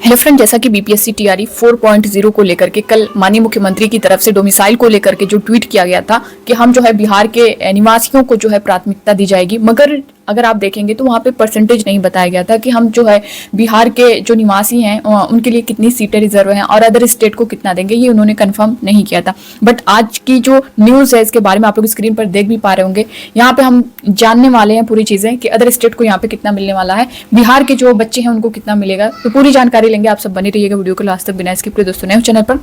Hello friend, जैसा कि BPSC TRE 4.0 को लेकर के कल माननीय मुख्यमंत्री की तरफ से डोमिसाइल को लेकर के जो ट्वीट किया गया था कि हम जो है बिहार के निवासियों को जो है प्राथमिकता दी जाएगी, मगर अगर आप देखेंगे तो वहाँ पे परसेंटेज नहीं बताया गया था कि हम जो है बिहार के जो निवासी हैं उनके लिए कितनी सीटें रिजर्व हैं और अदर स्टेट को कितना देंगे, ये उन्होंने कंफर्म नहीं किया था। बट आज की जो न्यूज़ है इसके बारे में आप लोग स्क्रीन पर देख भी पा रहे होंगे। यहाँ पे हम जानने वाले हैं पूरी चीज़ें कि अदर स्टेट को यहाँ पे कितना मिलने वाला है, बिहार के जो बच्चे हैं उनको कितना मिलेगा, तो पूरी जानकारी लेंगे। आप सब बने रहिएगा वीडियो को लास्ट तक बिना स्किप किए। दोस्तों नए चैनल पर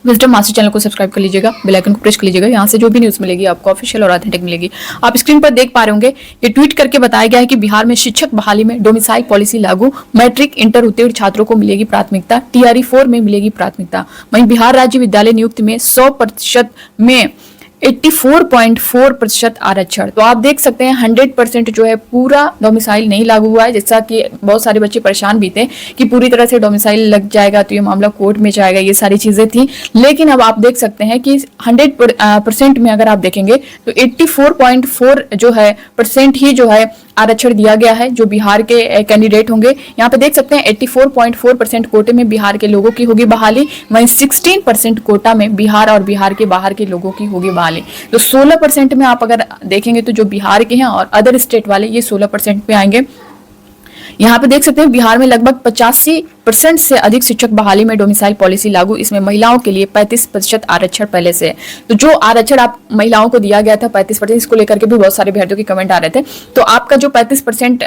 विजडम मास्टर चैनल को सब्सक्राइब कर लीजिएगा, बेल आइकन को प्रेस कर लीजिएगा। यहाँ से जो भी न्यूज़ मिलेगी आपको ऑफिशियल और ऑथेंटिक मिलेगी। आप स्क्रीन पर देख पा रहे होंगे, ये ट्वीट करके बताया गया है कि बिहार में शिक्षक बहाली में डोमिसाइल पॉलिसी लागू, मैट्रिक इंटर उत्तीर्ण छात्रों को मिलेगी प्राथमिकता, टीआरई 4 में मिलेगी प्राथमिकता। वहीं बिहार राज्य विद्यालय नियुक्ति में 100% में 84.4% आरक्षण। तो आप देख सकते हैं 100% जो है पूरा डोमिसाइल नहीं लागू हुआ है, जैसा कि बहुत सारे बच्चे परेशान भी थे कि पूरी तरह से डोमिसाइल लग जाएगा तो ये मामला कोर्ट में जाएगा, ये सारी चीजें थी। लेकिन अब आप देख सकते हैं कि 100% में अगर आप देखेंगे तो 84.4 जो है परसेंट ही जो है आरक्षण दिया गया है जो बिहार के कैंडिडेट होंगे। यहाँ पे देख सकते हैं 84.4% कोटे में बिहार के लोगों की होगी बहाली, वहीं 16% कोटा में बिहार और बिहार के बाहर के लोगों की होगी बहाली। तो 16% में आप अगर देखेंगे तो जो बिहार के हैं और अदर स्टेट वाले ये 16% में आएंगे। यहाँ पे देख सकते हैं बिहार में लगभग 85% से अधिक शिक्षक बहाली में डोमिसाइल पॉलिसी लागू। इसमें महिलाओं के लिए 35% आरक्षण पहले से है। तो जो आरक्षण आप महिलाओं को दिया गया था 35%, इसको लेकर के भी बहुत सारे अभ्यर्थियों के कमेंट आ रहे थे। तो आपका जो 35%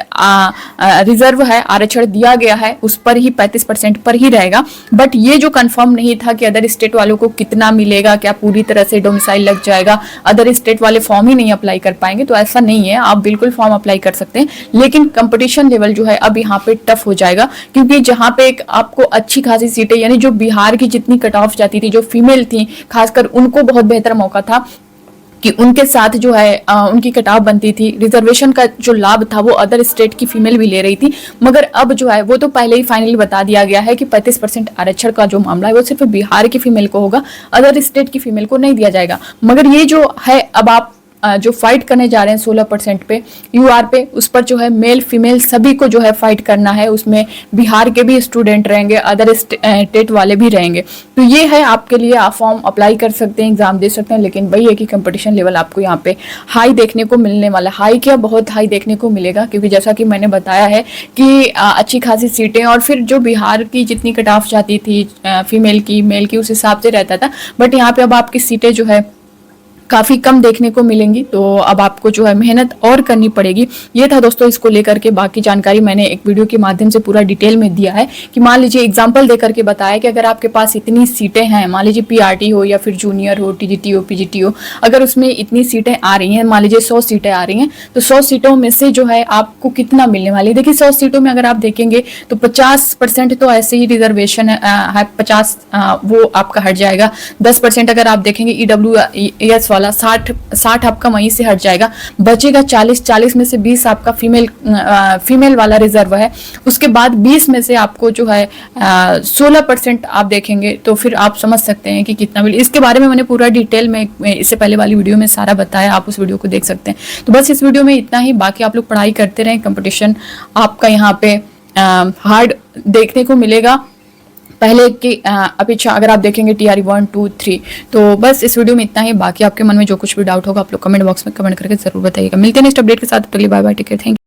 रिजर्व है आरक्षण दिया गया है उस पर ही 35% पर ही रहेगा। बट ये जो कंफर्म नहीं था कि अदर स्टेट वालों को कितना मिलेगा, क्या पूरी तरह से डोमिसाइल लग जाएगा, अदर स्टेट वाले फॉर्म ही नहीं अप्लाई कर पाएंगे, तो ऐसा नहीं है। आप बिल्कुल फॉर्म अप्लाई कर सकते हैं, लेकिन कंपटीशन लेवल जो है अब यहाँ पे टफ हो जाएगा, क्योंकि जहाँ पे एक आपको अच्छी खासी सीटें, यानी जो बिहार की जितनी कट ऑफ जाती थी, जो फीमेल थी खासकर, उनको बहुत बेहतर मौका था कि उनके साथ जो है उनकी कटाव बनती थी। रिजर्वेशन का जो लाभ था वो अदर स्टेट की फीमेल भी ले रही थी, मगर अब जो है वो तो पहले ही फाइनली बता दिया गया है कि 35% आरक्षण का जो मामला है वो सिर्फ बिहार की फीमेल को होगा, अदर स्टेट की फीमेल को नहीं दिया जाएगा। मगर ये जो है अब आप जो फाइट करने जा रहे हैं 16% पे यूआर पे, उस पर जो है मेल फीमेल सभी को जो है फाइट करना है। उसमें बिहार के भी स्टूडेंट रहेंगे, अदर स्टेट वाले भी रहेंगे। तो ये है आपके लिए, आप फॉर्म अप्लाई कर सकते हैं, एग्जाम दे सकते हैं, लेकिन वही है कि कंपटीशन लेवल आपको यहाँ पे हाई देखने को मिलने वाला। हाई क्या, बहुत हाई देखने को मिलेगा, क्योंकि जैसा कि मैंने बताया है कि अच्छी खासी सीटें और फिर जो बिहार की जितनी कट ऑफ जाती थी फीमेल की मेल की उस हिसाब से रहता था। बट यहाँ पे अब आपकी सीटें जो है काफ़ी कम देखने को मिलेंगी, तो अब आपको जो है मेहनत और करनी पड़ेगी। ये था दोस्तों इसको लेकर के, बाकी जानकारी मैंने एक वीडियो के माध्यम से पूरा डिटेल में दिया है कि मान लीजिए एग्जांपल दे करके बताया कि अगर आपके पास इतनी सीटें हैं, मान लीजिए पीआरटी हो या फिर जूनियर हो, टीजीटी हो, पीजीटी हो, अगर उसमें इतनी सीटें आ रही हैं, मान लीजिए 100 सीटें आ रही हैं, तो 100 सीटों में से जो है आपको कितना मिलने वाली है। देखिए 100 सीटों में अगर आप देखेंगे तो 50% तो ऐसे ही रिजर्वेशन है, 50 वो आपका हट जाएगा। 10% अगर आप देखेंगे EWS वाला 60 आपका वहीं से हट जाएगा, बचेगा 40 में से 20 आपका फीमेल वाला रिजर्व है। उसके बाद 20 में से आपको जो है 16% आप देखेंगे, तो फिर आप समझ सकते हैं कि कितना मिले। इसके बारे में मैंने पूरा डिटेल में इससे पहले वाली वीडियो में सारा बताया, आप उस वीडियो को देख सकते हैं। तो बस इस वीडियो में इतना ही, बाकी आप लोग पढ़ाई करते रहें। कंपटीशन आपका यहाँ पे हार्ड देखने को मिलेगा पहले की अपेक्षा अगर आप देखेंगे टीआरई 1, 2, 3। तो बस इस वीडियो में इतना ही, बाकी आपके मन में जो कुछ भी डाउट होगा आप लोग कमेंट बॉक्स में कमेंट करके जरूर बताइएगा। मिलते हैं नेक्स्ट अपडेट के साथ, bye bye, take care, thank you.